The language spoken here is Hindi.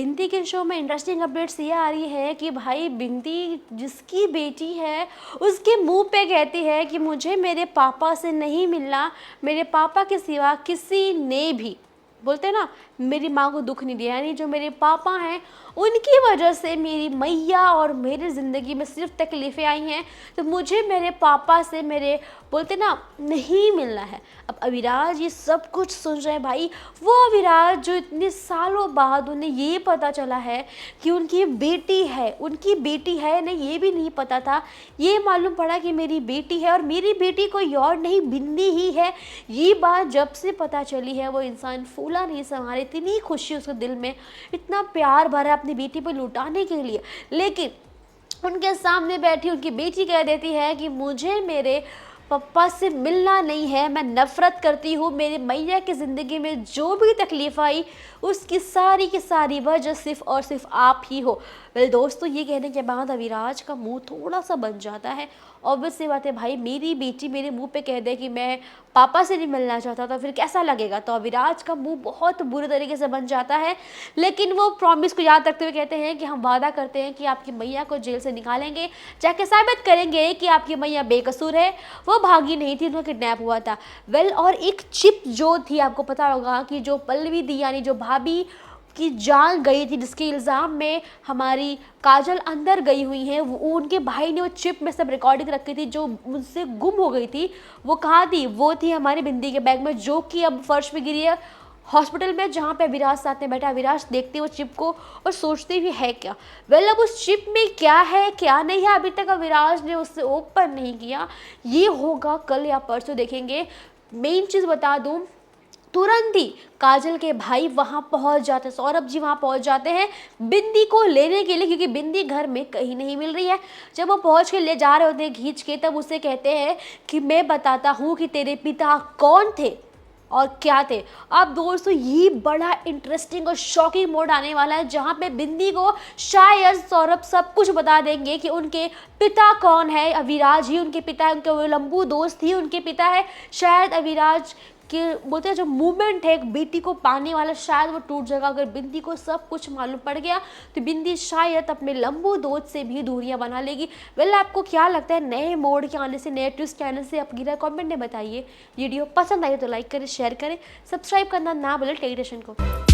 बिंदी के शो में इंटरेस्टिंग अपडेट्स ये आ रही है कि भाई बिंदी जिसकी बेटी है उसके मुंह पे कहती है कि मुझे मेरे पापा से नहीं मिलना, मेरे पापा के सिवा किसी ने भी, बोलते हैं ना, मेरी माँ को दुख नहीं दिया। यानी जो मेरे पापा हैं उनकी वजह से मेरी मैया और मेरी ज़िंदगी में सिर्फ तकलीफ़ें आई हैं, तो मुझे मेरे पापा से मेरे, बोलते ना, नहीं मिलना है। अब अविराज ये सब कुछ सुन रहे हैं भाई, वो अविराज जो इतने सालों बाद उन्हें ये पता चला है कि उनकी बेटी है ना, ये भी नहीं पता था। ये मालूम पड़ा कि मेरी बेटी है और मेरी बेटी कोई और नहीं बिंदी ही है। ये बात जब से पता चली है वो इंसान फूला नहीं समा, इतनी खुशी उसके दिल में, इतना प्यार भरा अपनी बेटी पर लुटाने के लिए। लेकिन उनके सामने बैठी उनकी बेटी कह देती है कि मुझे मेरे पापा से मिलना नहीं है, मैं नफ़रत करती हूँ। मेरे मैया की ज़िंदगी में जो भी तकलीफ़ आई उसकी सारी की सारी वजह सिर्फ़ और सिर्फ आप ही हो। वेल दोस्तों, ये कहने के बाद अविराज का मुंह थोड़ा सा बन जाता है। ऑब्वियस सी बात है भाई, मेरी बेटी मेरे मुंह पे कह दे कि मैं पापा से नहीं मिलना चाहता तो फिर कैसा लगेगा। तो अविराज का मुंह बहुत बुरे तरीके से बन जाता है, लेकिन वो प्रॉमिस को याद रखते हुए कहते हैं कि हम वादा करते हैं कि आपकी मैया को जेल से निकालेंगे, जाके साबित करेंगे कि आपकी मैया बेकसूर है, वो भागी नहीं थी, उनका किडनैप हुआ था। वेल, और एक चिप जो थी, आपको पता होगा कि जो पल्लवी दी यानी जो भाभी की जान गई थी, जिसके इल्ज़ाम में हमारी काजल अंदर गई हुई हैं, वो उनके भाई ने वो चिप में सब रिकॉर्डिंग रखी थी जो मुझसे गुम हो गई थी। वो कहाँ थी? वो थी हमारी बिंदी के बैग में, जो कि अब फर्श पे गिरी है हॉस्पिटल में, जहाँ पे अविराज साथ में बैठा। अविराज देखते वो चिप को और सोचते भी है क्या। वेल, अब उस चिप में क्या है क्या नहीं है अभी तक अविराज ने उससे ओपन नहीं किया। ये होगा कल या परसों, देखेंगे। मेन चीज़ बता दूँ, तुरंत ही काजल के भाई वहां पहुंच जाते हैं, सौरभ जी वहां पहुंच जाते हैं बिंदी को लेने के लिए, क्योंकि बिंदी घर में कहीं नहीं मिल रही है। जब वो पहुंच के ले जा रहे होते हैं खींच के, तब उसे कहते हैं कि मैं बताता हूं कि तेरे पिता कौन थे और क्या थे। अब दोस्तों, ये बड़ा इंटरेस्टिंग और शॉकिंग मोड आने वाला है, जहां पे बिंदी को शायद सौरभ सब कुछ बता देंगे कि उनके पिता कौन है। अविराज ही उनके पिता है, उनके वो लंबू दोस्त ही उनके पिता है। शायद अविराज कि बोलते हैं जो मूवमेंट है एक बेटी को पाने वाला, शायद वो टूट जाएगा। अगर बिंदी को सब कुछ मालूम पड़ गया तो बिंदी शायद अपने लंबू दोस्त से भी दूरियां बना लेगी। वेल, आपको क्या लगता है नए मोड के आने से, नए ट्विस्ट के आने से? आप गिरा कमेंट में बताइए। वीडियो पसंद आई तो लाइक करें, शेयर करें, सब्सक्राइब करना ना भूलें टेलीविजन को।